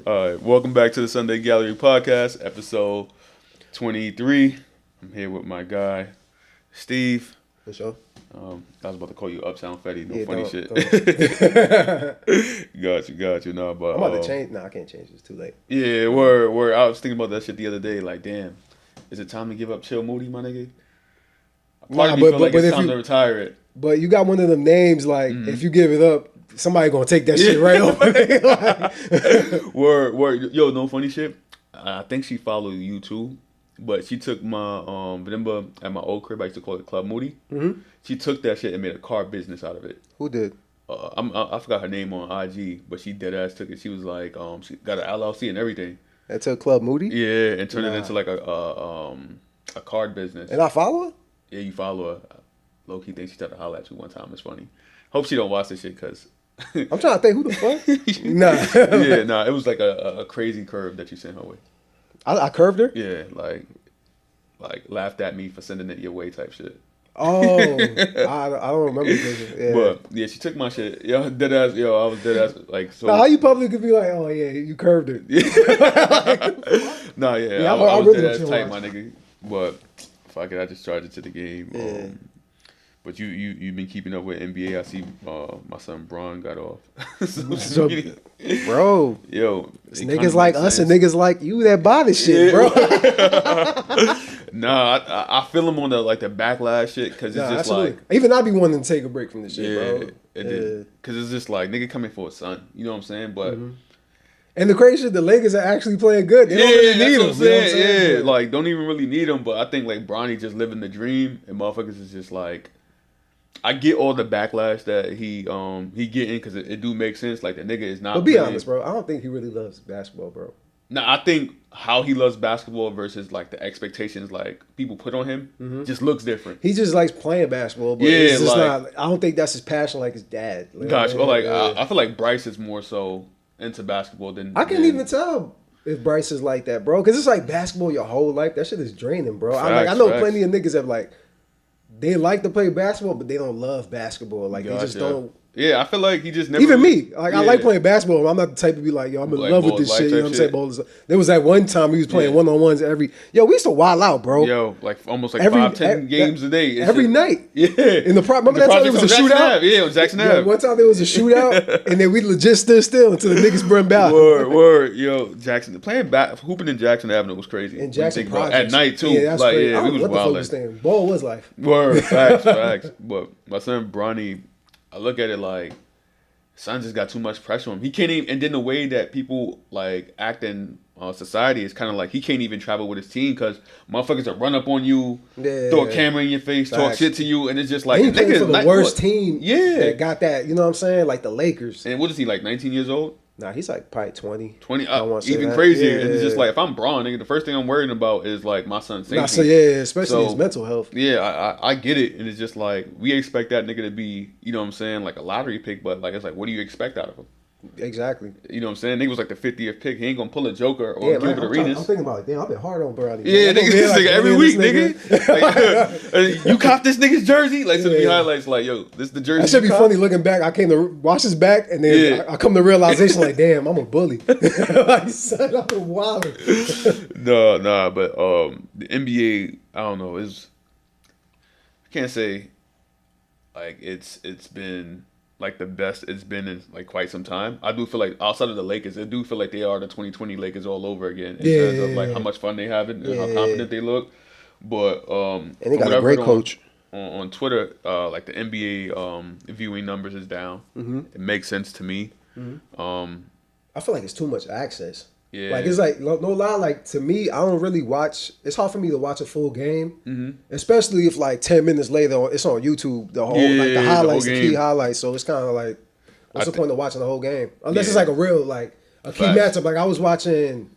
All right, welcome back to the Sunday Gallery Podcast, episode 23. I'm here with my guy, Steve. For sure. I was about to call you Uptown Fetty, no Yeah, funny don't- shit. don't. got you. No, but I'm about to change. I can't change. It's too late. yeah, word. I was thinking about that shit the other day. Like, damn, is it time to give up Chill Moody, my nigga? Part of me feel like it's time to retire it. But you got one of them names. Like, if you give it up, somebody gonna take that shit right over. Like, Word. Yo, no funny shit. I think she followed you too, but she took my remember at my old crib I used to call it Club Moody. Mm-hmm. She took that shit and made a car business out of it. Who did? I forgot her name on IG, but she dead ass took it. She was like, she got an LLC and everything. That took Club Moody. Yeah, and turned it into like a card business. And I follow her. Yeah, you follow her. Low key thinks she tried to holler at you one time. It's funny. Hope she don't watch this shit because. I'm trying to think who the fuck. Nah. It was like a crazy curve that you sent her way. I curved her. Yeah, like laughed at me for sending it your way type shit. Oh, I don't remember. Yeah. But yeah, she took my shit. Yo, dead ass. Yo, I was dead ass. Like so. Now, how you publicly be like, oh yeah, you curved her? Nah, yeah, I was really dead ass want tight, to my nigga. But fuck it, I just charged it to the game. Yeah. But you've been keeping up with NBA. I see my son Braun got off. So, bro, yo, it's niggas like us and niggas like you that buy this shit, bro. Nah, I feel him on the backlash shit because it's just absolutely. like Even I be wanting to take a break from this shit, bro. It did because it's just like nigga coming for a son. You know what I'm saying? But and the crazy shit, the Lakers are actually playing good. They don't really need them. Yeah, like don't even really need them. But I think like Bronny just living the dream, and motherfuckers is just like. I get all the backlash that he getting because it do make sense. Like the nigga is not. But be honest, bro. I don't think he really loves basketball, bro. Nah, I think how he loves basketball versus like the expectations like people put on him just looks different. He just likes playing basketball, but it's just not. I don't think that's his passion like his dad. Gotcha. I feel like Bryce is more so into basketball than I can't even tell if Bryce is like that, bro. Because it's like basketball your whole life. That shit is draining, bro. I know plenty of niggas have like. They like to play basketball, but they don't love basketball. Like, they just don't. Yeah, I feel like he just never. Even me. Like, I like playing basketball. I'm not the type to be like, yo, I'm in love with this shit. You know what I'm saying? There was that one time he was playing one-on-ones every. Yo, we used to wild out, bro. Yo, like almost like 5-10 games a day. Every night. Yeah. In the remember that time there was a shootout? Yeah, on Jackson Ave. One time there was a shootout, and then we legit stood still until the niggas burned out. Word. Yo, Jackson. Hooping in Jackson Avenue was crazy. And Jackson at night, too. Yeah, that's crazy. Yeah, we was wilding. Ball was life. Word, facts. But my son Bronny, I look at it like, son just got too much pressure on him. He can't even, and then the way that people like act in society is kind of like he can't even travel with his team because motherfuckers will run up on you, throw a camera in your face, talk shit to you, and it's just like he played for the worst team. Yeah, that got that. You know what I'm saying? Like the Lakers. And what is he like? 19 years old? Nah, he's like probably 20. 20, even that. crazier. Yeah. And it's just like if I'm Braun, nigga, the first thing I'm worrying about is like my son's safety. Especially his mental health. Yeah, I get it, and it's just like we expect that nigga to be, you know what I'm saying, like a lottery pick, but like it's like, what do you expect out of him? Exactly. You know what I'm saying? Nigga was like the 50th pick. He ain't gonna pull a joker or give it arenas. I'm thinking about like, damn, I've been hard on Brownie. Yeah, nigga, every week, nigga. Like, you cop this nigga's jersey? Like, so the highlights, like, yo, this the jersey. That should be funny looking back. I came to watch his back, and then I come to realization, like, damn, I'm a bully. Like, son, I'm a wilder. Nah, but the NBA, I don't know, I can't say, like, it's been like the best it's been in like quite some time. I do feel like outside of the Lakers, I do feel like they are the 2020 Lakers all over again in terms of like how much fun they have and how confident they look. But and they got a great coach on Twitter. Like the NBA viewing numbers is down. It makes sense to me. I feel like it's too much access. Yeah. Like it's like no lie. Like to me, I don't really watch. It's hard for me to watch a full game, especially if like 10 minutes later it's on YouTube. The whole like the highlights, the key highlights. So it's kind of like, what's the point of watching the whole game unless it's like a real like a key matchup? Like I was watching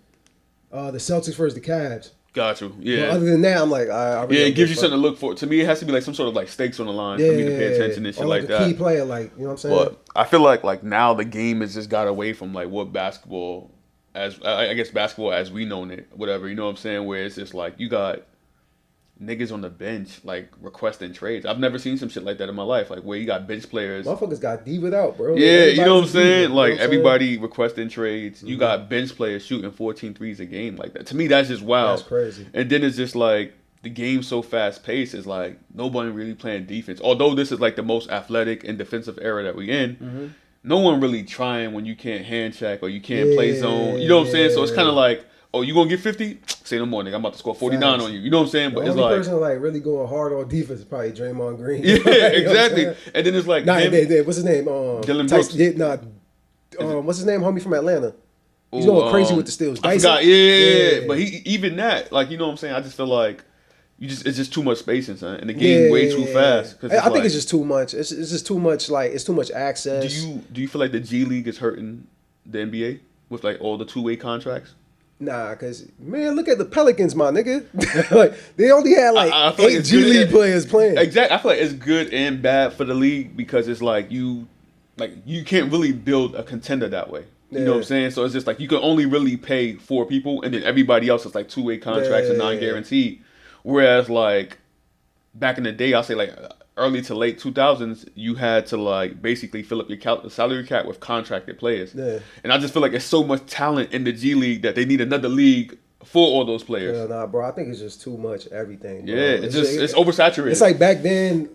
the Celtics versus the Cavs. Got you. Yeah. But other than that, I'm like, I really it gives you something to look for. To me, it has to be like some sort of like stakes on the line for me to pay attention and shit or like a that. Key player, like you know what I'm saying. But I feel like now the game has just got away from like what basketball. As I guess basketball as we know it, whatever, you know what I'm saying, where it's just like you got niggas on the bench like requesting trades. I've never seen some shit like that in my life. Like where you got bench players. Motherfuckers got diva'd out, bro. Yeah, you know what I'm saying? Like you know everybody requesting trades. You got bench players shooting 14 threes a game like that. To me, that's just wild. That's crazy. And then it's just like the game's so fast paced. It's like nobody really playing defense. Although this is like the most athletic and defensive era that we in. No one really trying when you can't hand check or you can't play zone. You know what I'm saying? So it's kind of like, oh, you gonna get 50? Say no more, nigga. I'm about to score 49 on you. You know what I'm saying? But the only person like really going hard on defense is probably Draymond Green. Yeah, exactly. And then it's like what's his name? Dylan Brooks. What's his name? Homie from Atlanta. He's going crazy with the steals. I forgot. Yeah. But he even that, like, you know what I'm saying? I just feel like it's just too much spacing, son, and the game way too fast. I think it's just too much. It's just too much. Like it's too much access. Do you feel like the G League is hurting the NBA with like all the two-way contracts? Nah, cause man, look at the Pelicans, my nigga. Like they only had like 8 G League players playing. Exactly, I feel like it's good and bad for the league because it's like you can't really build a contender that way. You know what I'm saying? So it's just like you can only really pay 4 people, and then everybody else is like two-way contracts and non-guaranteed. Whereas like back in the day, I'll say like early to late 2000s, you had to like basically fill up your salary cap with contracted players. Yeah. And I just feel like there's so much talent in the G League that they need another league for all those players. Yeah, nah, bro. I think it's just too much everything. Bro. Yeah, it's oversaturated. It's like back then,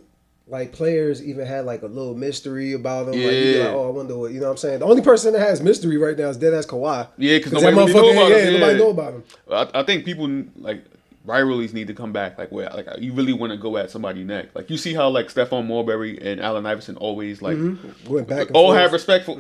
like players even had like a little mystery about them. Yeah. Like, you'd be like, oh, I wonder what, you know what I'm saying? The only person that has mystery right now is deadass Kawhi. Yeah, because nobody really know about him. Nobody know about him. I think people like rivalries need to come back. Like where like you really want to go at somebody's neck. Like you see how like Stephon Marbury and Allen Iverson always like went back and all forth.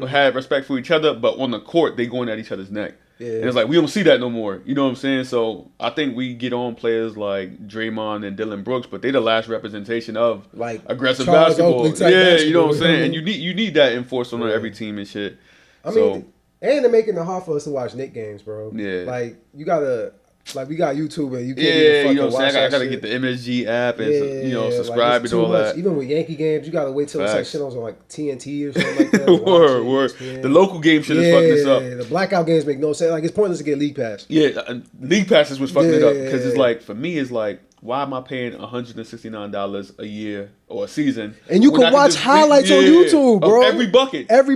had respect for each other, but on the court they going at each other's neck. Yeah. And it's like we don't see that no more. You know what I'm saying? So I think we get on players like Draymond and Dylan Brooks, but they're the last representation of like aggressive basketball. Yeah, you know what I'm saying? And you need that enforced on every team and shit. I mean, and they're making it hard for us to watch Knicks games, bro. Yeah. Like you gotta. Like we got YouTube and you can't even fucking you know what I'm saying? I gotta shit. get the MSG app and subscribe like and all that. Even with Yankee games, you gotta wait till it's like shit on like TNT or something like that. Word. The local game shit is fucking this up. The blackout games make no sense. Like it's pointless to get League Pass. Yeah, League Pass is what's fucking it up because it's like for me it's like why am I paying $169 a year or a season? And you can watch highlights on YouTube, bro. Every bucket, every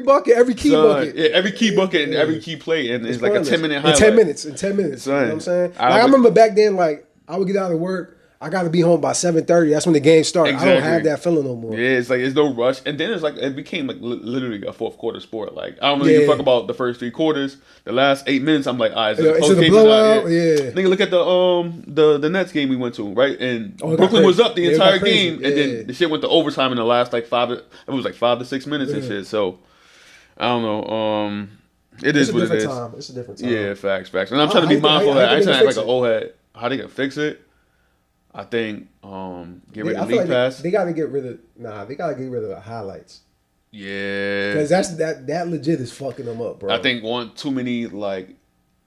key bucket. Yeah, every key bucket and every key play, and it's like a 10-minute highlight. In 10 minutes. Son, you know what I'm saying? I remember back then, like I would get out of work. I got to be home by 7:30. That's when the game started. Exactly. I don't have that feeling no more. Yeah, it's like it's no rush. And then it's like it became like literally a fourth quarter sport. Like I don't really give a fuck about the first 3 quarters. The last 8 minutes, I'm like, all right, is it a blowout? Yeah. Nigga, look at the Nets game we went to, right? And Brooklyn was up the entire game, and then the shit went to overtime in the last like 5 to 6 minutes and shit. So I don't know. It's what it is. It's a different time. Yeah, facts. And I'm trying to be mindful of that. I ain't trying to act like an old head. How they gonna fix it? I think get rid of League Pass. They gotta get rid of the highlights. Yeah, because that legit is fucking them up, bro. I think too many like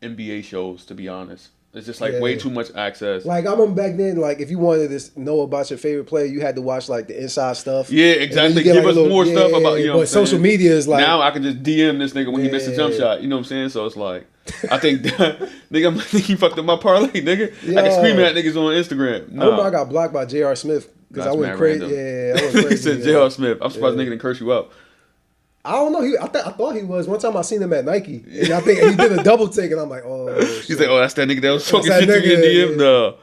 NBA shows, to be honest. It's just like way too much access. Like I remember back then, like if you wanted to know about your favorite player, you had to watch like the inside stuff. Yeah, exactly. Give us more stuff about But social media is like now I can just DM this nigga when he missed a jump shot. You know what I'm saying? So it's like I think nigga, he fucked up my parlay, nigga. I can scream at niggas on Instagram. Nah. I remember I got blocked by J.R. Smith because I went crazy. Yeah, I went crazy. He said J.R. Smith. I'm surprised nigga didn't curse you out. I don't know. I thought he was. One time I seen him at Nike, and I think he did a double take, and I'm like, oh. He's like, oh, that's that nigga that was talking shit to me in DM.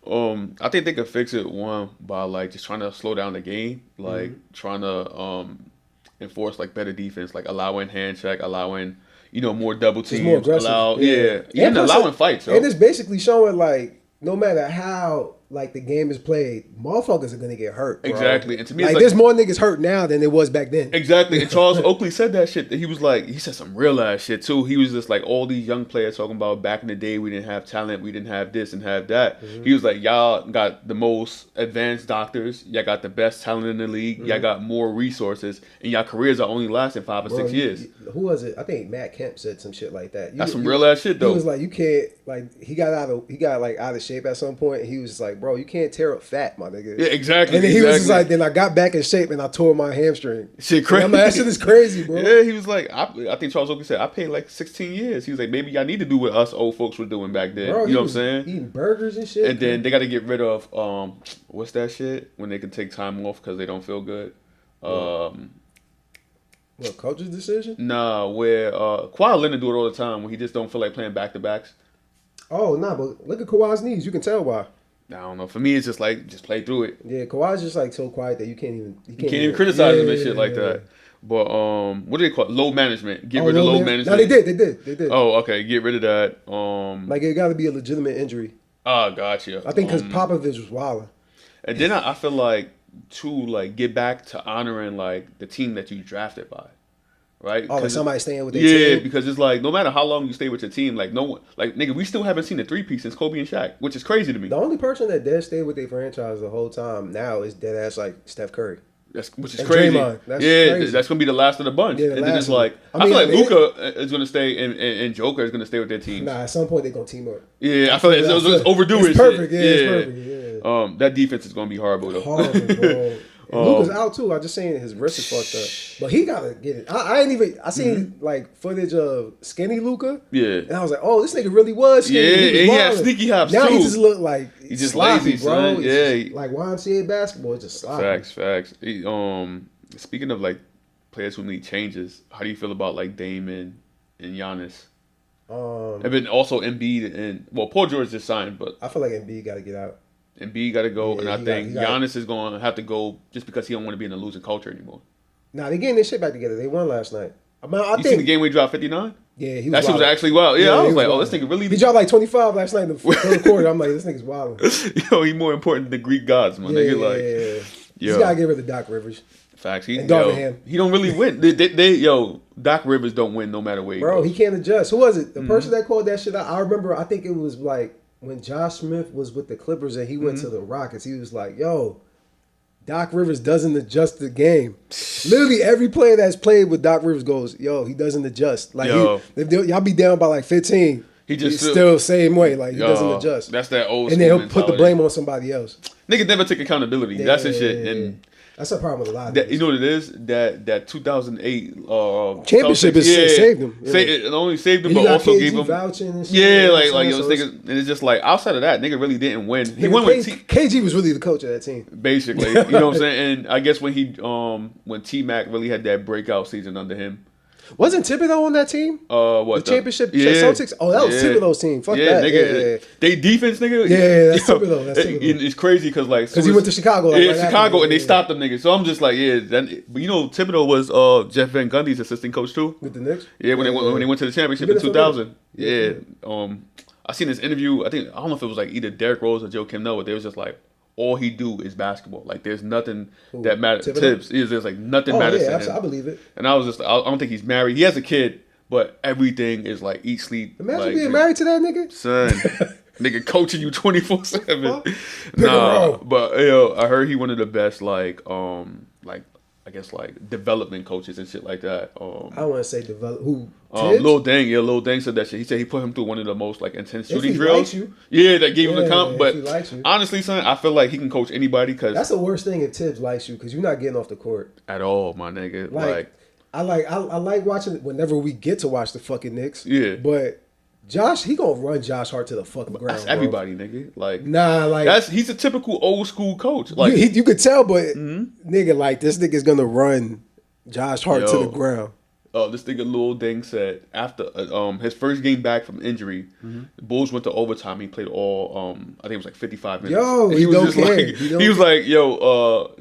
No. I think they could fix it by like just trying to slow down the game, like trying to enforce like better defense, like allowing hand check, allowing more double teams, more aggressive. And allowing fights. So. And it's basically showing like no matter how like the game is played, motherfuckers are gonna get hurt. Bro. Exactly. And to me, like there's more niggas hurt now than there was back then. Exactly. And Charles Oakley said that shit. He said some real ass shit too. He was just like all these young players talking about back in the day we didn't have talent, we didn't have this and have that. He was like, y'all got the most advanced doctors, y'all got the best talent in the league, y'all got more resources, and y'all careers are only lasting 5 or 6 years. Who was it? I think Matt Kemp said some shit like that. That's some real ass shit though. He was like, you can't like he got out of shape at some point. And he was just like, bro, you can't tear up fat, my nigga. Yeah, exactly. And then he was just like, then I got back in shape and I tore my hamstring. Shit crazy. I'm like, that shit is crazy, bro. Yeah, he was like, I think Charles Oakley said, I paid like 16 years. He was like, maybe y'all need to do what us old folks were doing back then. Bro, you know what I'm saying? Eating burgers and shit. And then they got to get rid of, what's that shit? When they can take time off because they don't feel good. What, coach's decision? Nah, where Kawhi Leonard do it all the time when he just don't feel like playing back-to-backs. Oh, nah, but look at Kawhi's knees. You can tell why. I don't know. For me, it's just like, just play through it. Yeah, Kawhi's just like so quiet that you can't even criticize him and shit like that. But what do they call it? Load management. Get rid of load management. No, they did. Oh, okay. Get rid of that. Like it got to be a legitimate injury. Ah, gotcha. I think because Popovich was wilding. And then I feel like to like get back to honoring like the team that you drafted by. Right? Oh, like somebody staying with their team? Yeah, because it's like no matter how long you stay with your team, like no one, like nigga, we still haven't seen a 3-piece since Kobe and Shaq, which is crazy to me. The only person that dead stayed with their franchise the whole time now is dead ass like Steph Curry. Which is crazy. Crazy. That's gonna be the last of the bunch. Yeah, and then it's like I feel like Luka is gonna stay and Joker is gonna stay with their team. Nah, at some point they're gonna team up. Yeah, I feel like it's overdue. It's perfect. Yeah, it's perfect. Yeah. That defense is gonna be horrible though. Horrible, bro. Luka's out too. I just saying his wrist is fucked up, but he gotta get it. I seen like footage of skinny Luka. Yeah, and I was like, oh, this nigga really was skinny. Yeah, he had sneaky hops now too. He just look like he's just sloppy, lazy, bro. Son. Yeah, like YMCA basketball, it's just sloppy. Facts. Speaking of like players who need changes, how do you feel about like Dame and Giannis? And then also Embiid and Paul George just signed, but I feel like Embiid got to get out. Embiid got to go, and I think Giannis is going to have to go just because he don't want to be in the losing culture anymore. Nah, they getting their shit back together. They won last night. I think seen the game where he dropped 59? Yeah, he was that shit was actually wild. Yeah, I was like, this nigga really. He dropped like 25 last night in the third quarter. I'm like, this nigga's wild. Yo, he more important than the Greek gods, man. Nigga, like, yo, he's gotta get rid of Doc Rivers. Facts. And Darvingham. He don't really win. Doc Rivers don't win no matter where he goes. He can't adjust. Who was it? The person that called that shit out? I remember. I think it was like when Josh Smith was with the Clippers and he went to the Rockets. He was like, yo, Doc Rivers doesn't adjust the game. Literally every player that's played with Doc Rivers goes, yo, he doesn't adjust. Like y'all be down by like 15. He's still same way. Like he doesn't adjust. That's that old. And then he'll put the blame on somebody else. Niggas never take accountability. That's his shit. And that's a problem with a lot of you know what it is? That 2008 championship saved him. Yeah. It only saved him, but also KG gave him vouching and shit. Yeah, like yo, niggas, and it's just like outside of that, nigga really didn't win. He won with KG was really the coach of that team, basically. You know what I'm saying? And I guess when T Mac really had that breakout season under him. Wasn't Thibodeau on that team? The championship Celtics? Oh, that was Thibodeau's team. Fuck that. Nigga. They defense, nigga. Yeah, that's Thibodeau. It's crazy because he went to Chicago. Chicago, and they stopped them niggas. So I'm just like, but you know, Thibodeau was Jeff Van Gundy's assistant coach too. With the Knicks? Yeah, when they went to the championship in 2000. Yeah. I seen this interview. I don't know if it was like either Derrick Rose or Joe Kim Noah. They was just like, all he do is basketball. Like there's nothing that matters. Tips is there's like nothing matters to him. I believe it. And I was just, I don't think he's married. He has a kid, but everything is like eat, sleep. Imagine being married to that nigga, son. Nigga coaching you 24/7. Nah, but I heard he one of the best I guess like development coaches and shit like that. I don't want to say develop who. Lil Dang said that shit. He said he put him through one of the most like intense shooting drills. Likes you. Yeah, that gave him the comp. But honestly, son, I feel like he can coach anybody because that's the worst thing if Tibbs likes you because you're not getting off the court at all, my nigga. I like watching it whenever we get to watch the fucking Knicks. Yeah, but Josh, he gonna run Josh Hart to the fucking ground. That's everybody, nigga. Like he's a typical old school coach. Like you could tell, but nigga, like this nigga's gonna run Josh Hart to the ground. This nigga Lil Dang said after his first game back from injury, the Bulls went to overtime. He played all I think it was like 55 minutes. Yo, he was like,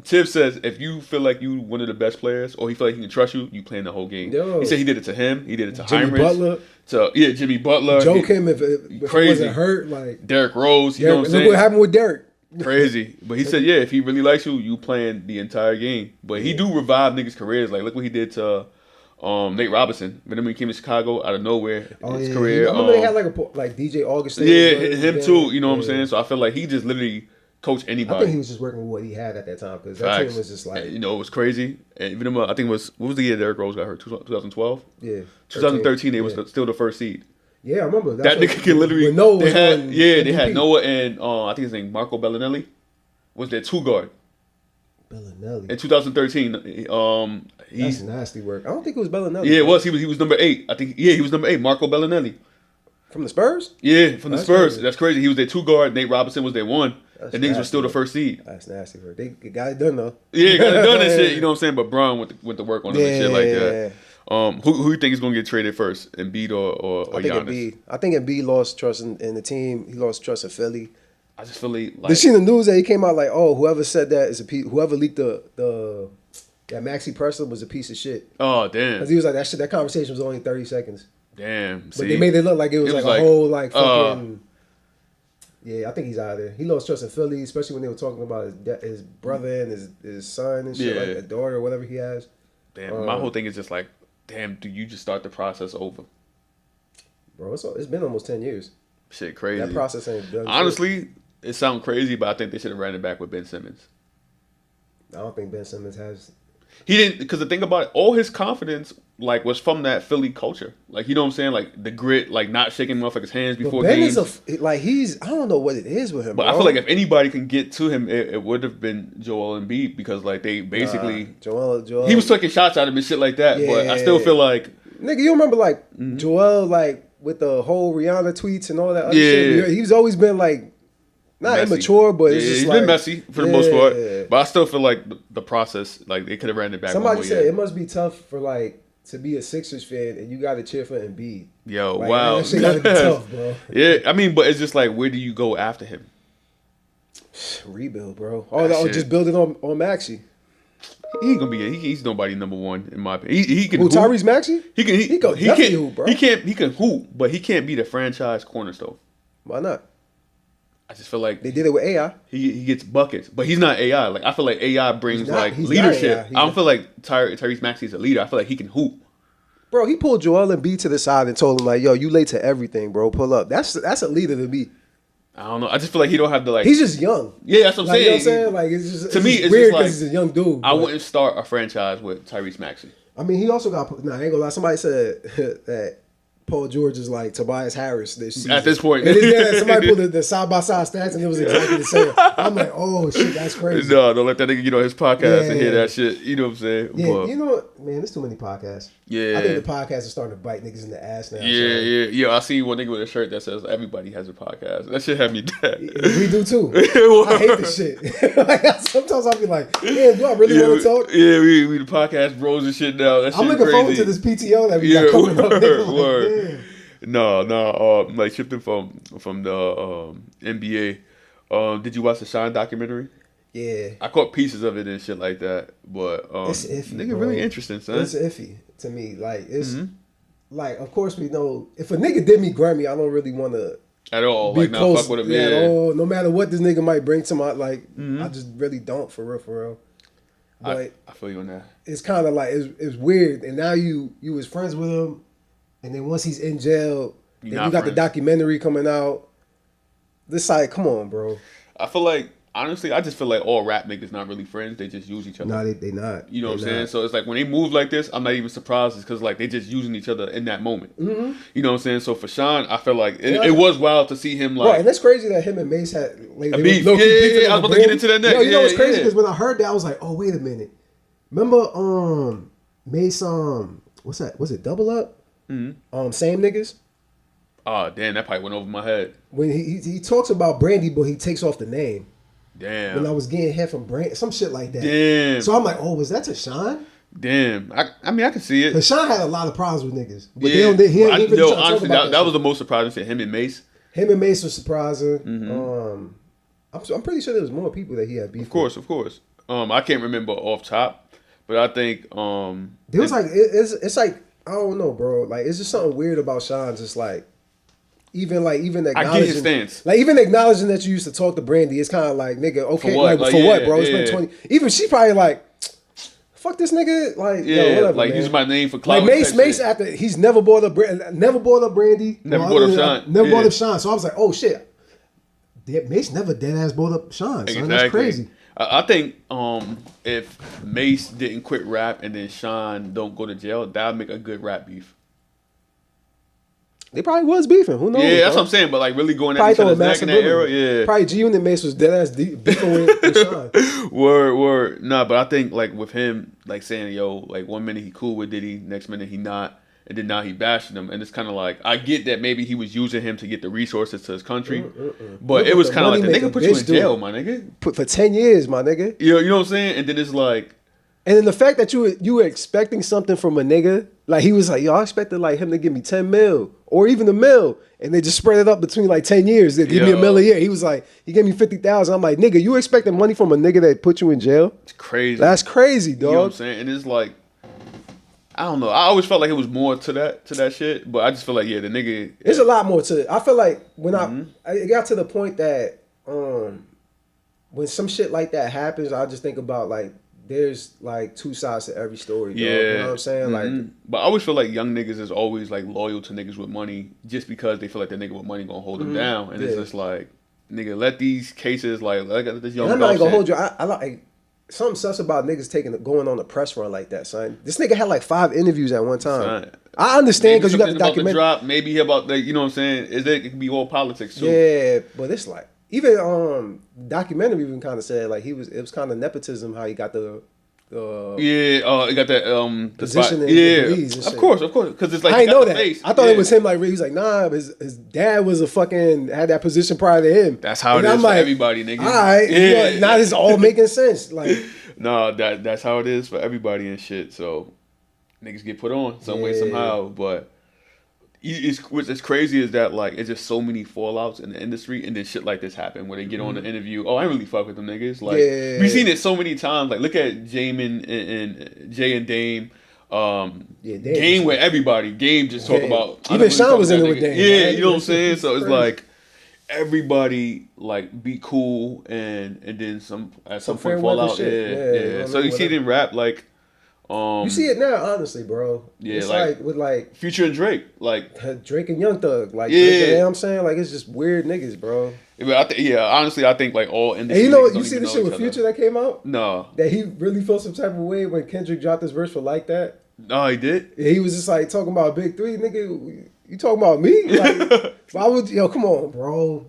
Tibbs says if you feel like you one of the best players or he feel like he can trust you, you playing the whole game. Yo. He said he did it to him. He did it to Jimmy Heinrich. Butler. Jimmy Butler. Joke him if he wasn't hurt. Like Derrick Rose. You know what I'm saying? Look what happened with Derrick. Crazy. But he said, if he really likes you playing the entire game. But he do revive niggas' careers. Like look what he did to Nate Robinson. But then when he came to Chicago out of nowhere, his career. I remember they had like DJ Augustin. Yeah, him too. You know what I'm saying? So I feel like he just literally coached anybody. I think he was just working with what he had at that time because that team was just like it was crazy. And even I think it was what was the year Derrick Rose got hurt? 2012. Yeah, 2013. They was still the first seed. Yeah, I remember. That nigga can literally. When Noah they was had on they MVP. had Noah and I think his name Marco Bellinelli was their 2 guard Bellinelli. in 2013. That's nasty work. I don't think it was Bellinelli. Yeah, it was. He was number 8. I think. Yeah, he was number 8. Marco Bellinelli. From the Spurs? Yeah, from the Spurs. Crazy. That's crazy. He was their 2 guard. Nate Robinson was their 1. That's And niggas were still the work. first seed. That's nasty work. They got it done though. Yeah, got it done and shit. You know what I'm saying? But Braun went to work on him and shit like that. Who you think is gonna get traded first, Embiid or I think Giannis? Embiid. I think Embiid lost trust in the team. He lost trust in Philly. I just feel like Did you see the news that he came out like, oh, whoever said that is a piece. Whoever leaked that Maxi Presser was a piece of shit. oh damn, Because he was like that shit. That conversation was only 30 seconds. damn. But See, they made it look like it was like a whole like fucking. Yeah, I think he's out of there. He lost trust in Philly, especially when they were talking about his brother and his son and shit, like a daughter or whatever he has. Damn, my whole thing is just like, damn, do you just start the process over? Bro, it's been almost 10 years. Shit, crazy. That process ain't done. Honestly, it sounds crazy, but I think they should have ran it back with Ben Simmons. I don't think Ben Simmons has. He didn't, because the thing about it, all his confidence like was from that Philly culture. Like, you know what I'm saying? Like the grit, like not shaking motherfuckers' hands before Ben games. is I don't know what it is with him. But bro. I feel like if anybody can get to him, it would have been Joel Embiid because like they basically Joel. He was taking shots at him and shit like that. Yeah. But I still feel like nigga, you remember like Joel like with the whole Rihanna tweets and all that other Yeah. shit. He's always been like not messy. immature, but it's just he's like been messy for the most part. But I still feel like the process, like they could have ran it back. Somebody one more said year. it must be tough for like to be a Sixers fan and you got to cheer for Embiid. Yo, Like, wow, that shit gotta be tough, bro. Yeah, I mean, but it's just like, where do you go after him? Rebuild, bro. Oh, just build it on Maxey. He ain't gonna be. He's nobody number 1 in my opinion. He can. Who, hoop. Tyrese Maxey? He can. He go definitely hoop, bro. He can't. He can hoop, but he can't be the franchise cornerstone. Why not? I just feel like They did it with AI. he gets buckets, but he's not AI. Like I feel like AI brings He's not- like he's not leadership. AI. I don't feel like Tyrese Maxey's a leader. I feel like he can hoop. Bro, he pulled Joel Embiid to the side and told him like, "Yo, you late to everything, bro. Pull up." That's a leader to me. I don't know. I just feel like he don't have the like. He's just young. Yeah, that's what I'm Like, you know saying. what I'm saying? Like it's just To me, it's weird just like- because he's a young dude. I but- wouldn't start a franchise with Tyrese Maxey. I mean, he also got. Nah, I ain't gonna lie. Somebody said that Paul George is like Tobias Harris this season. At this point. And then somebody pulled the side by side stats and it was exactly the same. I'm like, oh shit, that's crazy. No, don't let that nigga get on his podcast and hear Yeah. that shit. You know what I'm saying? Yeah, But, you know what, man? There's too many podcasts. Yeah. I think the podcast is starting to bite niggas in the ass now. yeah. I see one nigga with a shirt that says everybody has a podcast. That shit had me dead. We do too. I hate this shit. Like, sometimes I'll be like, damn, do I really want to talk? Yeah, we the podcast bros and shit now. That shit I'm looking crazy. forward to this PTO that we got coming up. Nigga. Like, word. damn. No, like shifting from the NBA. Did you watch the Shyne documentary? Yeah. I caught pieces of it and shit like that, but It's iffy, nigga, bro. really interesting, son. It's iffy to me. Like it's like, of course we know if a nigga did me Grammy, I don't really want to At all, be like not close fuck with him. at Yeah, all. No matter what this nigga might bring to my like, I just really don't for real. But I feel you on that. it's kind of like it's weird. And now you was friends with him, and then once he's in jail, then not you got the friends. documentary coming out. This side, come on, bro. I feel like honestly, I just feel like all rap niggas not really friends. They just use each other. Nah, they not. You know what I'm They saying? not. So it's like when they move like this, I'm not even surprised. It's because like they just using each other in that moment. Mm-hmm. You know what I'm saying? So for Shyne, I feel like it was wild to see him Bro, like and that's crazy that him and Mace had like, A they beef. were low-key Yeah, beefing I was over about to get Brand. into that next. Yo, you know what's Yeah, crazy? yeah. Because when I heard that, I was like, oh, wait a minute. Remember Mace, what's that? Was it Double Up? Mm-hmm. Same niggas? oh damn, that probably went over my head. When he talks about Brandy, but he takes off the name. Damn. When I was getting head from Brandy, some shit like that. Damn. So I'm like, oh, was that to Shyne? Damn. I mean I can see it. Because Shyne had a lot of problems with niggas. But Yeah. he ain't even Yo, trying to talk honestly, about that was shit. the most surprising shit. Him and Mace. Him and Mace was surprising. Mm-hmm. I'm pretty sure there was more people that he had beef Of course. I can't remember off top, but I think There was like it's like I don't know, bro. Like it's just something weird about Sean. Just like even acknowledging, I get his stance. Like even acknowledging that you used to talk to Brandy, it's kind of like nigga, okay, For what? like, Like, for what, yeah, bro? It's yeah. been 20. Even she probably like, fuck this nigga, like yeah, yo, whatever, like man. use my name for clout. Like type Mace shit. after he's never brought up Brandy, Never brought up Shyne. never brought Yeah. up Sean. So I was like, oh shit, Mace never dead ass brought up Sean. Son. That's crazy. I think if Mace didn't quit rap and then Shyne don't go to jail, that would make a good rap beef. They probably was beefing. Who knows? Yeah, that's bro? what I'm saying. But like really going at Probably each other's throwing neck in that era. Yeah. Probably G Unit Mace was dead ass beefing with Shyne. Word. Nah, but I think like with him, like saying, yo, like 1 minute he cool with Diddy, next minute he not. And then now he bashing him. And it's kind of like, I get that maybe he was using him to get the resources to his country. But Look it what was the kind of like, the money nigga making put you in bitch do. jail, my nigga. Put for 10 years, my nigga. You know what I'm saying? And then it's like, And then the fact that you were expecting something from a nigga, like he was like, yo, I expected like him to give me 10 mil or even $1 million, and they just spread it up between like 10 years. They give me $1 million a year. He was like, he gave me 50,000. I'm like, nigga, you expecting money from a nigga that put you in jail? it's crazy. That's crazy, dog. You know what I'm saying? And it's like, I don't know. I always felt like it was more to that shit, but I just feel like the nigga. There's a lot more to it. I feel like when it got to the point that when some shit like that happens, I just think about like there's like two sides to every story. Dog. Yeah, You know what I'm saying? Like, but I always feel like young niggas is always like loyal to niggas with money just because they feel like the nigga with money gonna hold them down, and it's just like, nigga, let these cases like this young. I'm not even gonna hold you. I like. Something sus about niggas going on a press run like that, son. This nigga had like 5 interviews at one time. Son. I understand because you got the documentary. Drop, maybe about the, you know what I'm saying? It can be all politics too. Yeah, but it's like even documentary even kind of said like it was kind of nepotism how he got the he got that position in yeah, of course, because it's like I didn't know that. Face. I thought it was him. Like he was like, nah, his dad was had that position prior to him. That's how it is for everybody, nigga. All right, yeah. Now it's all making sense. Like, no, that's how it is for everybody and shit. So niggas get put on some way somehow, but. What's crazy is that like it's just so many fallouts in the industry, and then shit like this happen where they get on the interview. Oh, I ain't really fuck with them niggas. Like we've seen it so many times. Like look at Jamin and Jay and Dame. Game with everybody. Game just talk about even Shyne was in it with Dame. Yeah, you know what I'm saying. So it's like everybody like be cool, and then some at some point fall out. Yeah. So you see it in rap like. You see it now, honestly, bro. Yeah, it's like with like Future and Drake, like Drake and Young Thug, like you know what I'm saying, like it's just weird niggas, bro. Honestly, I think like all industry. And you know, you see the shit with Future that came out? No, that he really felt some type of way when Kendrick dropped his verse for Like That. No, he did. Yeah, he was just like talking about Big Three, nigga. You talking about me? Like, why would come on, bro?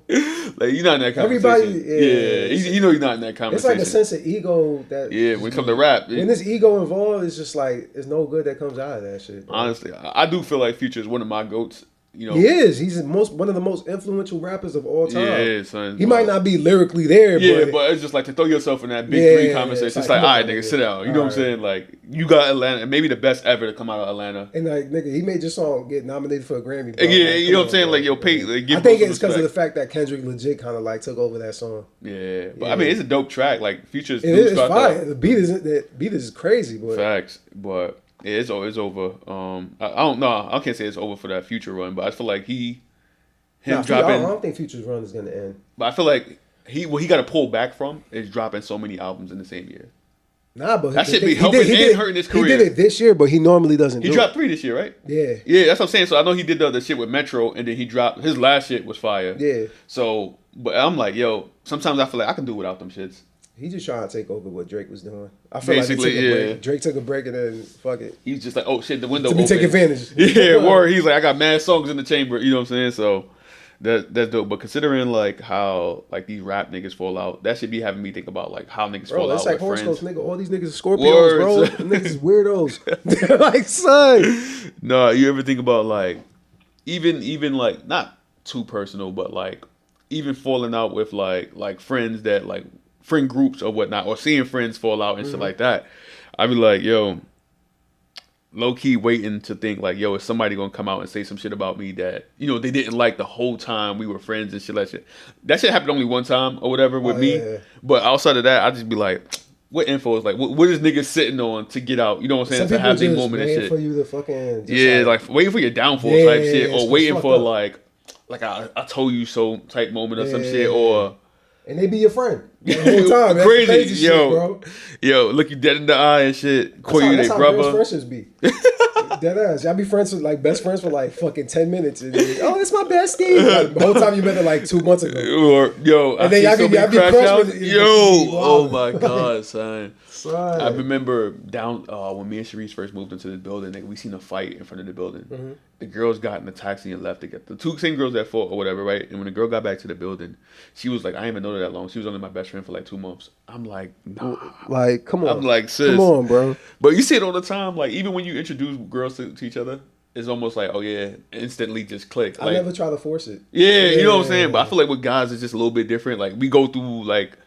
Like you're not in that conversation. Everybody, you know you're not in that conversation. It's like a sense of ego that. Yeah, when it comes to rap, when there's ego involved, it's just like it's no good that comes out of that shit. Bro. Honestly, I do feel like Future is one of my goats. You know, he is. He's one of the most influential rappers of all time. Yeah, son. He might not be lyrically there, but it's just like to throw yourself in that big three conversation. It's like, all right, nigga, sit down. You know what I'm saying? Like, you got Atlanta, maybe the best ever to come out of Atlanta. And like, nigga, he made your song get nominated for a Grammy. Bro. Yeah, like, you know what I'm saying? Like, yo, pay. Like, I think it's because of the fact that Kendrick legit kind of like took over that song. Yeah, but I mean, it's a dope track. Like, Future's. It's fine. The beat is crazy, boy. Facts, but. Yeah, it's over. I don't know. I can't say it's over for that Future run, but I feel like dropping. I don't think Future's run is gonna end. But I feel like he got to pull back from is dropping so many albums in the same year. Nah, but that should be helping and hurting his career. He did it this year, but he normally doesn't. He dropped 3 this year, right? Yeah, that's what I'm saying. So I know he did the shit with Metro, and then he dropped his last shit was fire. Yeah. So, but I'm like, yo, sometimes I feel like I can do without them shits. He just trying to take over what Drake was doing. I feel like Drake took a break and then fuck it. He's just like, oh shit, the window open. Take advantage. Yeah, word. He's like, I got mad songs in the chamber. You know what I'm saying? So that's dope. But considering like how like these rap niggas fall out, that should be having me think about like how niggas fall out. That's like horoscopes, nigga. All these niggas are Scorpios, bro. Niggas is weirdos. They're like, son. No, you ever think about like even like not too personal, but like even falling out with like friends that like. Friend groups or whatnot, or seeing friends fall out and shit like that. I'd be like, yo, low key waiting to think like, yo, is somebody gonna come out and say some shit about me that, you know, they didn't like the whole time we were friends and shit like that. That shit happened only one time or whatever with me. Yeah. But outside of that, I'd just be like, what info is like, what is niggas sitting on to get out? You know what I'm saying? To have their moment and shit. For you to fucking like waiting for your downfall type shit, or waiting for like I told you so type moment or some shit, or. And they be your friend the whole time. Crazy yo, shit, bro. Yo, look you dead in the eye and shit. Call you their brother. That's how friendships be. Dead ass. Y'all be friends with like best friends for like fucking 10 minutes. And then, oh, that's my bestie. Like, the whole time you met her like 2 months ago. Or yo, and then y'all be crushed with yo, oh my god, son. Son. I remember down when me and Sharice first moved into the building, nigga, we seen a fight in front of the building. Mm-hmm. The girls got in the taxi and left to get the two same girls that fought or whatever, right? And when the girl got back to the building, she was like, I ain't even know her that long. She was only my best friend for like 2 months. I'm like, nah. Like, come on. I'm like, sis. Come on, bro. But you see it all the time. Like, even when you introduce girls to each other, it's almost like, oh yeah, instantly just click. Like, I never try to force it. Yeah, you know what I'm saying? But I feel like with guys, it's just a little bit different. Like, we go through like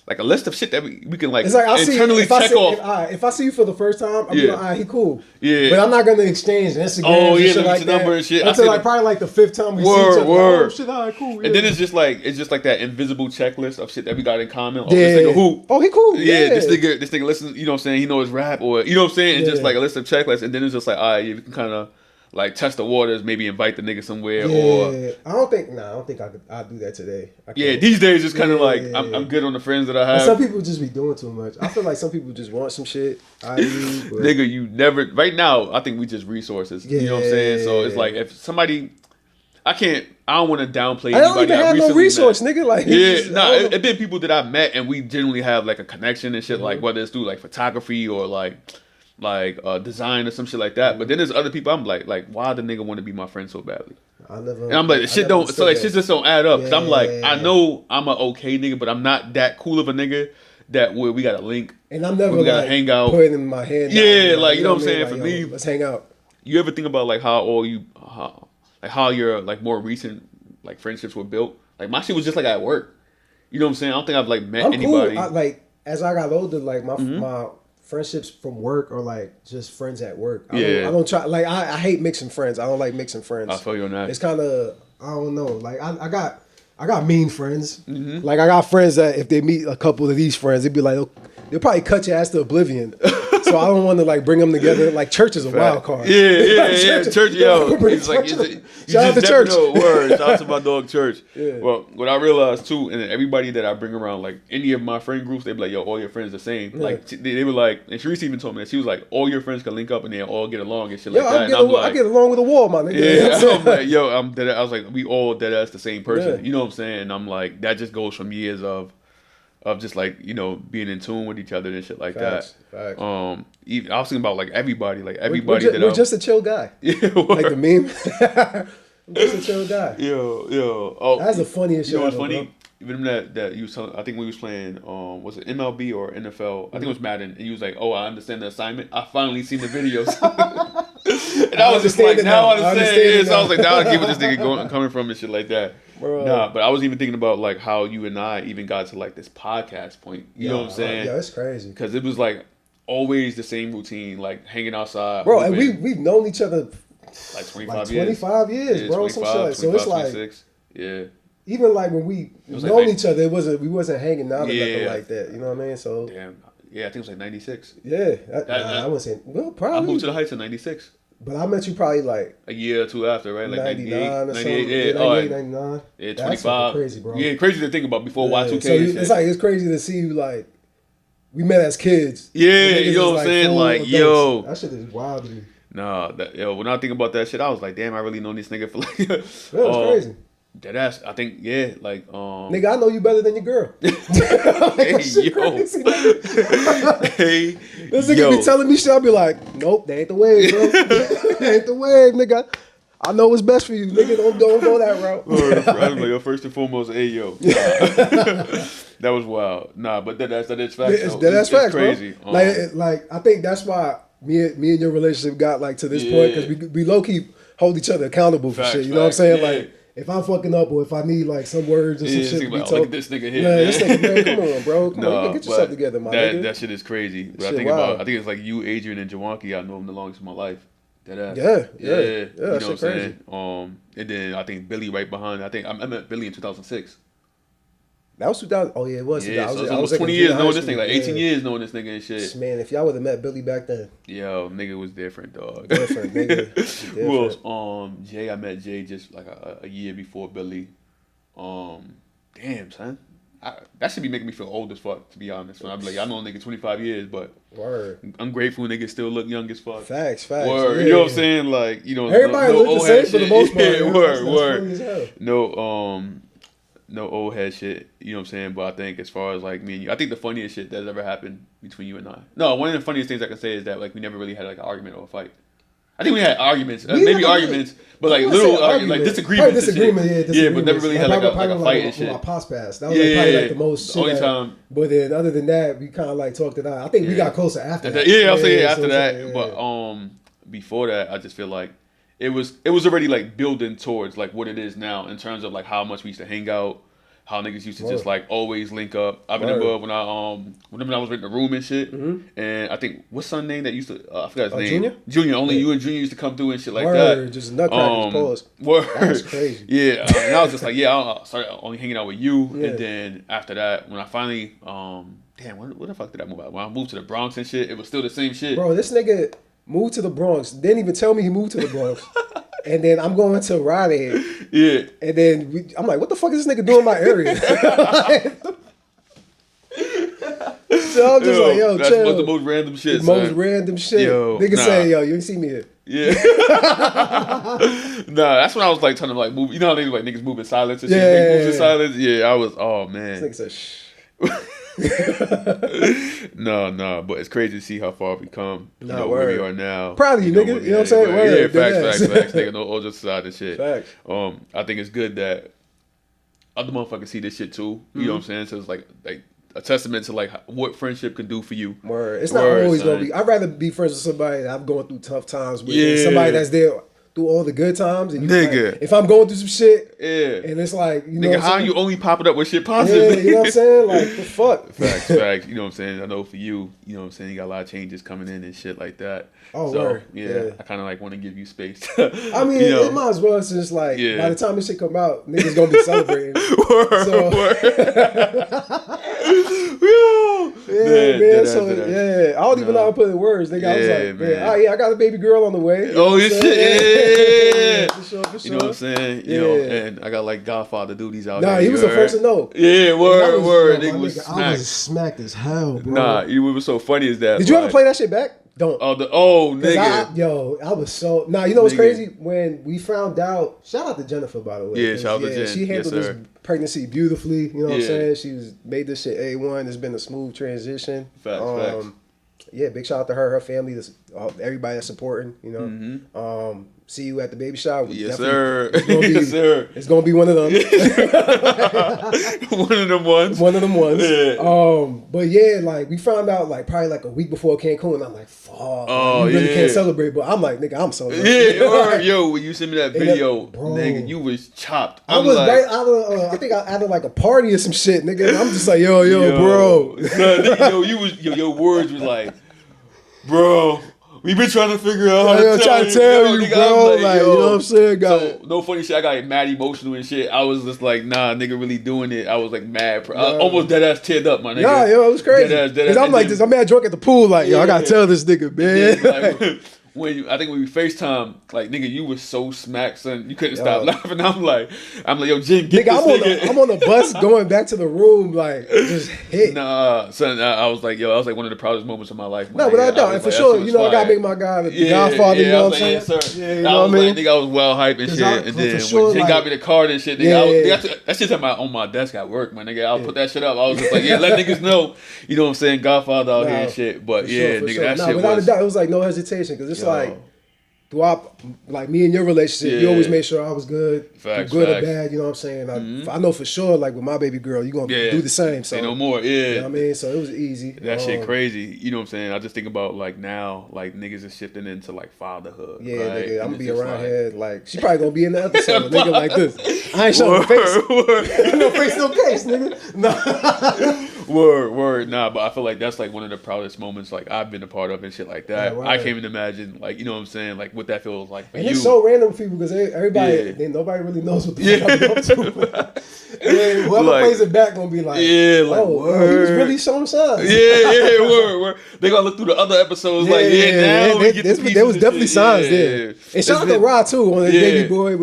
a list of shit that we can like, it's like internally check off. If I see you for the first time, I'm like, all right, he cool. Yeah. But I'm not gonna exchange Instagram and shit like that. Number and shit. Until like probably like the 5th time we see each other. Oh shit, all right, cool. Yeah. And then it's just like that invisible checklist of shit that we got in common. Oh, this nigga who? Oh, he cool. Yeah, this nigga listen, you know what I'm saying? He know his rap or you know what I'm saying? It's just like a list of checklists, and then it's just like, all right, you can kind of like test the waters, maybe invite the nigga somewhere. Or I don't think I'll do that today. Yeah, these days it's kind of like I'm good on the friends that I have. And some people just be doing too much. I feel like some people just want some shit. Nigga, you never. Right now, I think we just resources. You know what I'm saying? So it's like if somebody, I don't want to downplay anybody. I don't even have no resource, nigga. Like it been people that I've met and we genuinely have like a connection and shit. Mm-hmm. Like whether it's through like photography or like design or some shit like that. But then there's other people I'm like why the nigga want to be my friend so badly? And I'm like, shit just don't add up. Cause I'm like, I know I'm a okay nigga, but I'm not that cool of a nigga that we got to link. And I'm never we gotta hang out. Putting in my hand. Yeah, down, like you know what I'm saying. Like, for me, let's hang out. You ever think about like how your like more recent like friendships were built? Like my shit was just like at work. You know what I'm saying? I don't think I've like met anybody. Cool. Like as I got older, like my friendships from work or like just friends at work. I don't try. Like I hate mixing friends. I don't like mixing friends. I feel you on that. It's kind of I don't know. Like I got mean friends. Mm-hmm. Like I got friends that if they meet a couple of these friends, they'd be like they'll probably cut your ass to oblivion. So I don't want to like bring them together. Like church is a wild card. Yeah. Church, yo. He's like, shout out to church. Shout out to my dog Church. Yeah. Well, what I realized too, and everybody that I bring around, like any of my friend groups, they be like, yo, all your friends the same. Yeah. Like they were like, and Sharice even told me that she was like, all your friends can link up and they all get along and shit like that. I get along with the wall, my nigga. Yeah, I'm like, yo, I'm dead. I was like, we all dead ass the same person. Yeah. You know what I'm saying? And I'm like, that just goes from years of just like, you know, being in tune with each other and shit like that. Even I was thinking about like everybody we're just a chill guy. Yeah, like the meme. I'm just a chill guy. Yo. Oh, that's the funniest shit. You know what's funny? Even that you was telling, I think we was playing, was it MLB or NFL? I think it was Madden. And you was like, oh, I understand the assignment. I finally seen the videos. And I was just like, now I understand. So I was like, now I get where this nigga coming from and shit like that. Bro. Nah, but I was even thinking about like how you and I even got to like this podcast point. You know what I'm saying? Yeah, it's crazy. Because it was like always the same routine, like hanging outside. Bro, and we've known each other like 25 years. 25 years, bro. 25, some shit like, so it's like 26. Yeah. Even like when we known each other, we wasn't hanging out or nothing like that. You know what I mean? So damn. Yeah, I think it was like 96. Yeah. I wouldn't say, well, probably. I moved to the Heights in 96. But I met you probably like a year or two after, right? Like 99 or something. Yeah, 98, 99. Yeah, 25. That's crazy, bro. Yeah, crazy to think about before Y2K. So it's crazy to see you like, we met as kids. Yeah, you know what I'm saying? Like, yo. That shit is wild to me. Nah, when I think about that shit, I was like, damn, I really know this nigga for like. That was crazy. Deadass, I think, yeah, like, nigga, I know you better than your girl. Like, hey, yo. Crazy, hey, this nigga be telling me shit, I'll be like, nope, that ain't the wave, bro. That ain't the wave, nigga. I know what's best for you, nigga. Don't go that route. I was like, first and foremost, hey, yo. That was wild. Nah, but that is facts. That's facts, crazy. Bro. Like, I think that's why me and your relationship got like to this point, because we low key hold each other accountable for shit. You know what I'm saying? Yeah. Like, if I'm fucking up or if I need like some words or some shit to be told, look at this nigga here. Man, this nigga, man, come on, bro. Come on, get yourself together, my nigga. That shit is crazy. But shit, I think it's like you, Adrian, and Jawanki. I know them the longest in my life. Deadass. Yeah. You know what I'm saying? And then I think Billy right behind. I think I met Billy in 2006. That was 2000. Oh, yeah, it was. Yeah, so I was 20 years knowing this nigga, like 18 years knowing this nigga and shit. Man, if y'all would have met Billy back then. Yo, nigga was different, dog. Different, nigga. Who else? Jay, I met Jay just like a year before Billy. Damn, son. That should be making me feel old as fuck, to be honest. When I'm like, I know a nigga 25 years, but word. I'm grateful niggas still look young as fuck. Facts. Word. Yeah. You know what I'm saying? Like, you know, everybody look the same for the most part. Yeah, word. No, no old head shit. You know what I'm saying? But I think as far as like me and you, I think the funniest shit that's ever happened between you and I. No, one of the funniest things I can say is that like we never really had like an argument or a fight. I think we had arguments, maybe arguments, but like little like disagreements. Yeah, but never really had like a fight and shit. My pops passed. That was like probably like the most. The only time. But then other than that, we kind of like talked it out. I think we got closer after that. Yeah, I'll say after that. But before that, I just feel like it was already like building towards like what it is now in terms of like how much we used to hang out. How niggas used to just like always link up. I remember when I was renting a room and shit, and I think what's son name that used to I forgot his name. Junior. Only you and Junior used to come through and shit like that. Just nutcrackers. Pause. That's crazy. Yeah, and I was just like, I started only hanging out with you, and then after that, when I finally where the fuck did I move out? When I moved to the Bronx and shit, it was still the same shit. Bro, this nigga moved to the Bronx. Didn't even tell me he moved to the Bronx. And then I'm going to Raleigh. Yeah. And then I'm like, what the fuck is this nigga doing in my area? So I'm just like, yo, that's chill. The most random shit. Most random shit. Nigga say, yo, you ain't see me here. Yeah. That's when I was like trying to like move. You know how niggas move in silence and shit? Yeah. Moves in silence? Yeah, I was, oh man. This nigga said, shh. No, but it's crazy to see how far we've come. Where we are now. Proud of you, nigga. You know what I'm saying? Word. Yeah, facts. Nigga, no all just side and shit. Facts. I think it's good that other motherfuckers see this shit too. You know what I'm saying? So it's like a testament to like what friendship can do for you. Word. It's not always gonna be. I'd rather be friends with somebody that I'm going through tough times with than somebody that's there through all the good times. And nigga, like, if I'm going through some shit, and it's like, you know, nigga, how you only popping up with shit positive? Yeah, you know what I'm saying? Like, the fuck. Facts. You know what I'm saying? I know for you, you know what I'm saying, you got a lot of changes coming in and shit like that. Oh, so, word. Yeah, I kind of like want to give you space. I mean, it might as well, since like by the time this shit come out, niggas gonna be celebrating. Word. Man. I don't even know how to put it in words. Nigga, I was like, man, I got a baby girl on the way. Shit. For sure. You know what I'm saying? You know, and I got like Godfather duties out there. Nah, he was the first to know. Yeah, word. Nigga was smacked. I was smacked as hell, bro. Nah, what was so funny is that. Did you ever play that shit back? Don't. Nigga. I was so. Nah, you know what's crazy? When we found out, shout out to Jennifer, by the way. Yeah, shout out to Jen. She handled this pregnancy beautifully. You know what I'm saying? She made this shit A1. It's been a smooth transition. Facts. Yeah, big shout out to her family, everybody that's supporting. You know, see you at the baby shower. Yes, sir. It's gonna be one of them. One of them ones. Yeah. But yeah, like we found out like probably like a week before Cancun, and I'm like, fuck, we really can't celebrate. But I'm like, nigga, I'm celebrating. Yeah, yo, when you sent me that video, nigga, you was chopped. I was right out of, I think I added like a party or some shit, nigga. I'm just like, yo, bro. Your words was like, bro. We been trying to figure out how to tell you, bro. Like, you know what I'm saying? So, no funny shit. I got mad emotional and shit. I was just like, nah, nigga really doing it. I was like mad. I almost dead ass teared up, my nigga. Yeah, it was crazy. Because I'm like this. I'm mad drunk at the pool. Like, I gotta tell this nigga, man. I think when we FaceTime, like, nigga, you was so smacked, son. You couldn't stop laughing. I'm like, yo, Jim, get nigga, this nigga. I'm on the bus going back to the room, like, just hit. Nah, son, I was like, yo, that was like one of the proudest moments of my life. No, without doubt. And for sure, you know, I gotta make my guy the Godfather, you know what I'm saying? Yes, sir. Yeah, you know what I mean? Nigga, I was well hyped and shit. And then when Jim got me the card and shit, nigga, that shit's on my desk at work, man, nigga. I'll put that shit up. I was just like, let niggas know, you know what I'm saying, Godfather out here and shit. But nigga, that shit was. Without a doubt, it was like no hesitation, because it's like, throughout, like, me and your relationship, you always made sure I was good, good or bad, you know what I'm saying? I know for sure, like, with my baby girl, you're going to do the same. So, say no more, you know what I mean? So, it was easy. That shit crazy. You know what I'm saying? I just think about, like, now, like, niggas is shifting into, like, fatherhood. Yeah, right? Nigga, I'm going to be around here, like, she probably going to be in the episode, a nigga like this. I ain't showing no face. No face, no case, nigga. Nah. Word. Nah, but I feel like that's, like, one of the proudest moments, like, I've been a part of and shit like that. Right. I can't even imagine, like, you know what I'm saying? Like, what that feels like for you. It's so random for people, because everybody, nobody really knows what the fuck I'm up to. And whoever plays it back gonna be like, word. He was really showing signs. Word. They gonna look through the other episodes now there was definitely signs there. And shout out to Rod too on his baby boy.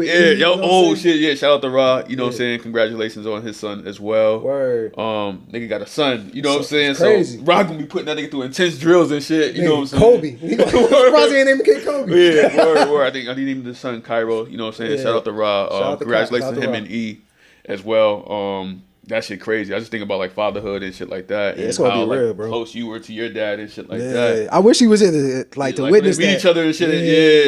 Shout out to Rod. You know what I'm saying? Congratulations on his son as well. Word. Nigga got a son. You know what I'm saying? Crazy. So Rod gonna be putting that nigga through intense drills and shit. You know what I'm saying? Kobe. Surprised he ain't named kid Kobe. Word. I think I named the son Cairo. You know what I'm saying? Shout out to Rod. Congratulations to him and E. as well. That shit crazy. I just think about like fatherhood and shit like that, and it's gonna how be real, like bro. close you were to your dad and shit like that. I wish he was here to like witness meet that. each other and shit.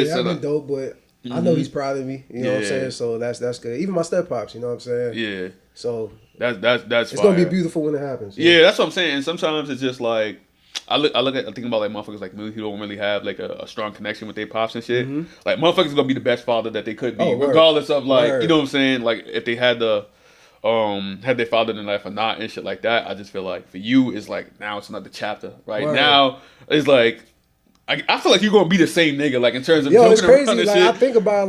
That'd been dope. But I know he's proud of me. You know what I'm saying? So that's good. Even my step pops. You know what I'm saying? Yeah. So that's it's gonna be beautiful when it happens. Yeah, that's what I'm saying. And sometimes it's just like I think about like motherfuckers like me who don't really have like a strong connection with their pops and shit. Like motherfuckers gonna be the best father that they could be, regardless of like you know what I'm saying. Like if they had their father in life or not and shit like that. I just feel like for you it's like now it's another chapter. Right now it's like I feel like you're gonna be the same nigga. Like in terms of joking it's crazy. around and like shit. I think about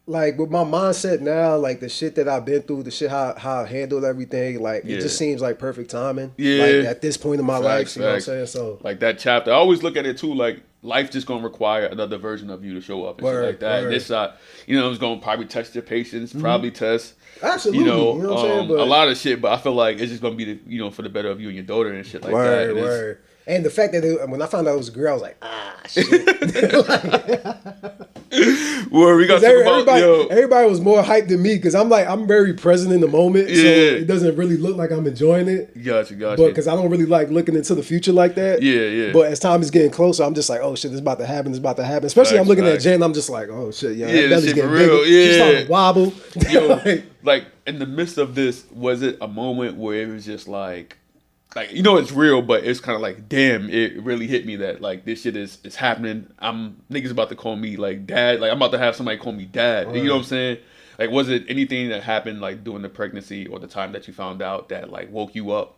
like with my mindset now, like the shit that I've been through, the shit how I handled everything, like it just seems like perfect timing. Yeah. Like at this point in my life, you know what I'm saying? So like that chapter, I always look at it too, like life just gonna require another version of you to show up and shit like that. And this shot, it's gonna probably test your patience, probably test absolutely, you know what I'm saying? But a lot of shit, but I feel like it's just gonna be the for the better of you and your daughter and shit like that. And the fact that when I found out it was a girl, I was like, shit. Well, we got everybody was more hyped than me because I'm very present in the moment, so it doesn't really look like I'm enjoying it. Gotcha. But because I don't really like looking into the future like that. Yeah. But as time is getting closer, I'm just like, oh shit, this is about to happen. Especially I'm looking at Jen, I'm just like, oh shit, that is getting real. Bigger. She's starting to wobble. Like in the midst of this, was it a moment where it was just like it's real, but it's kind of like, damn, it really hit me that like this shit is happening. Niggas about to call me like dad. Like I'm about to have somebody call me dad. You know what I'm saying? Like, was it anything that happened like during the pregnancy or the time that you found out that like woke you up?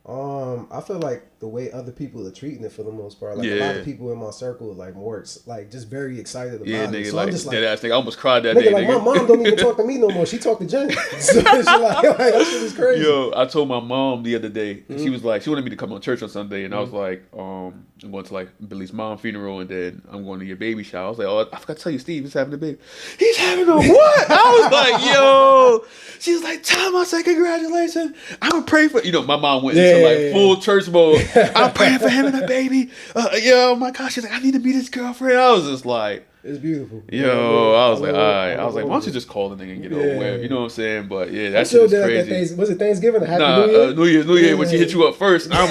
I feel like the way other people are treating it for the most part, like a lot of people in my circle, like more, like just very excited about it. Nigga, so like, I'm just dead ass nigga, I almost cried that day. Like nigga. my mom don't even talk to me no more. She talk to Jen. So that shit is crazy. Yo, I told my mom the other day. She was like, she wanted me to come on church on Sunday, and I was like, I'm going to like Billy's mom funeral, and then I'm going to your baby shower. I was like, oh, I forgot to tell you, Steve is having a baby. He's having a what? I was like, yo. She was like, tell him I said congratulations. I'm gonna pray for my mom went into like full church mode. I'm praying for him and the baby. Oh my gosh, she's like, I need to meet his girlfriend. I was just like, it's beautiful. I was like, all right. I was like, why don't you just call the nigga and get it over with? You know what I'm saying? But yeah, that shit is crazy. Was it Thanksgiving or Happy New Year? New Year's when she hit you up first. And I'm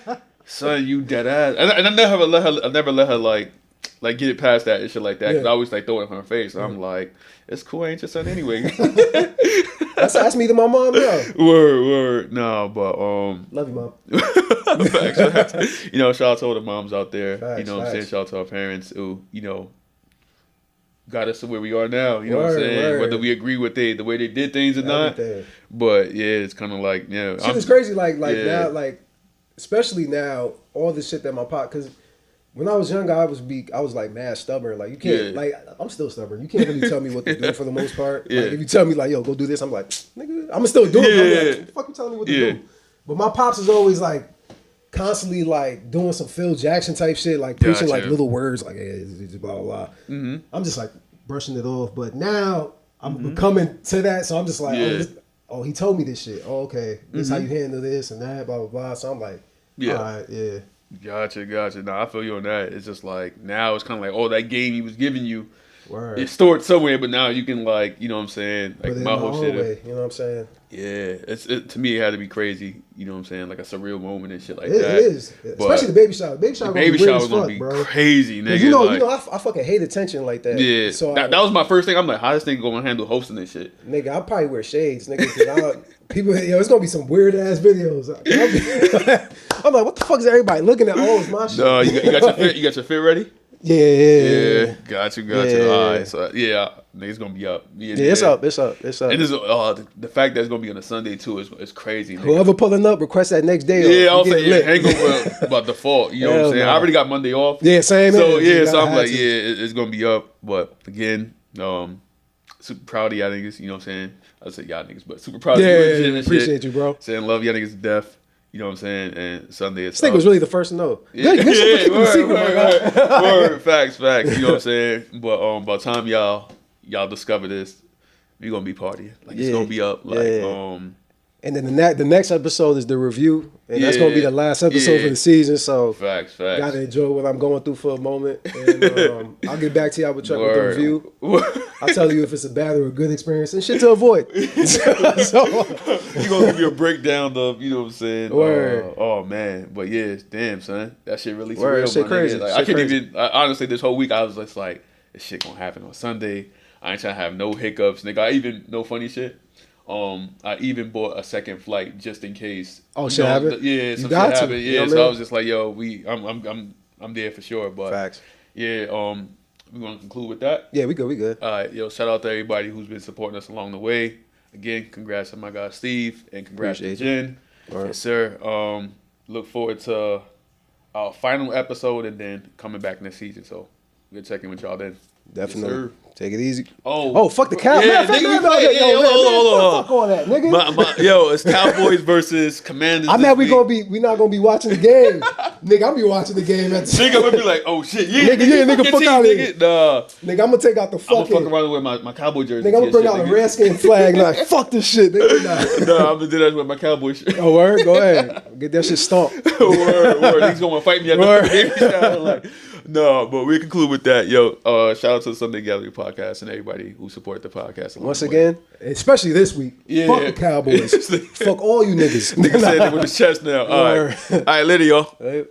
like, son, you dead ass. And I never let her like get it past that and shit like that. Because I always like throw it in her face. And I'm like, it's cool, ain't your son anyway. That's me to my mom, yeah. Word. No, but love you, mom. Facts. Shout out to all the moms out there. Facts, what I'm saying? Shout out to our parents who, got us to where we are now. You know what I'm saying? Whether we agree with the way they did things or not. But yeah, it's kind of like, shit is crazy. Like now, like especially now, all the shit that my pop, because when I was younger, I was like mad stubborn. Like you can't, like I'm still stubborn. You can't really tell me what to do for the most part. Like if you tell me like, yo, go do this, I'm like, nigga, I'm gonna still do it. But I'm like, what the fuck you telling me what to do? But my pops is always like constantly like doing some Phil Jackson type shit, like preaching like little words, like hey, blah blah blah. I'm just like brushing it off. But now I'm coming to that, so I'm just like, oh, he told me this shit. Oh, okay, this is how you handle this and that, blah blah blah. So I'm like, all right, Gotcha. No, I feel you on that. It's just like now it's kind of like, that game he was giving you, it's stored somewhere, but now you can like, you know what I'm saying? Like my whole shit. You know what I'm saying? Yeah, to me it had to be crazy. You know what I'm saying? Like a surreal moment and shit like that. It is, especially the baby shower. Baby shower was gonna be crazy, nigga. I fucking hate attention like that. Yeah, so that was my first thing. I'm like, how this nigga gonna handle hosting this shit? Nigga, I'll probably wear shades, nigga. Cause people, it's gonna be some weird ass videos. I'm like, what the fuck is everybody looking at? Oh, it's my shit. No, you got your fit. You got your fit ready? Yeah. Got you. All right, so niggas gonna be up. It's up. And the fact that it's gonna be on a Sunday too is crazy. Nigga. Whoever pulling up, request that next day. I'll say hangover by default. You know what I'm saying? I already got Monday off. Yeah, same. So so I'm like, it's gonna be up. But again, super proud of y'all niggas. You know what I'm saying? I say y'all niggas, but super proud of you. Appreciate you, bro. Saying love y'all niggas to death. You know what I'm saying? And Sunday is. This nigga was really the first to know. Word, facts. You know what I'm saying? But by the time y'all discover this, we gonna be partying. Like it's gonna be up. Like And then the next episode is the review, and that's gonna be the last episode for the season. So facts. Gotta enjoy what I'm going through for a moment, and I'll get back to y'all with the review. I'll tell you if it's a bad or a good experience and shit to avoid. so you gonna give you a breakdown of, you know what I'm saying? Word. Oh man, but yeah, damn son, that shit really Word, surreal. shit crazy. Like, I can't even. Honestly, this whole week I was just like, this shit gonna happen on Sunday. I ain't trying to have no hiccups, nigga. I even no funny shit. I even bought a second flight just in case. Oh, shit happened? Yeah, some shit happened. Yeah, you know so I was just like, yo, I'm there for sure. But facts. Yeah, we gonna conclude with that. Yeah, we good. All right, yo, shout out to everybody who's been supporting us along the way. Again, congrats to my guy Steve, and congrats to Jen. Yes, sir. Look forward to our final episode and then coming back next season. So we'll check in with y'all then. Definitely. Yes, take it easy. Oh, fuck the Cowboys. Yeah, Fuck all that, nigga. Yo, it's Cowboys versus Commanders. I'm mad we not gonna be watching the game. Nigga, I'm be watching the game at the nigga would be like, oh shit, nigga, fuck out of here. Nah. Nigga, I'm gonna take out the fucking. I'm gonna fuck around with my Cowboy jersey. Nigga, I'm gonna bring out the Redskin flag. Like, fuck this shit, nigga. Nah, I'm gonna do that with my Cowboy shirt. Oh, word? Go ahead. Get that shit stomped. Word. He's gonna fight me at the game. No, but we conclude with that. Yo, shout out to the Sunday Gallery podcast and everybody who support the podcast. Once again, especially this week. Yeah. Fuck the Cowboys. Fuck all you niggas. Nigga saying it with his chest now. All right, later, y'all.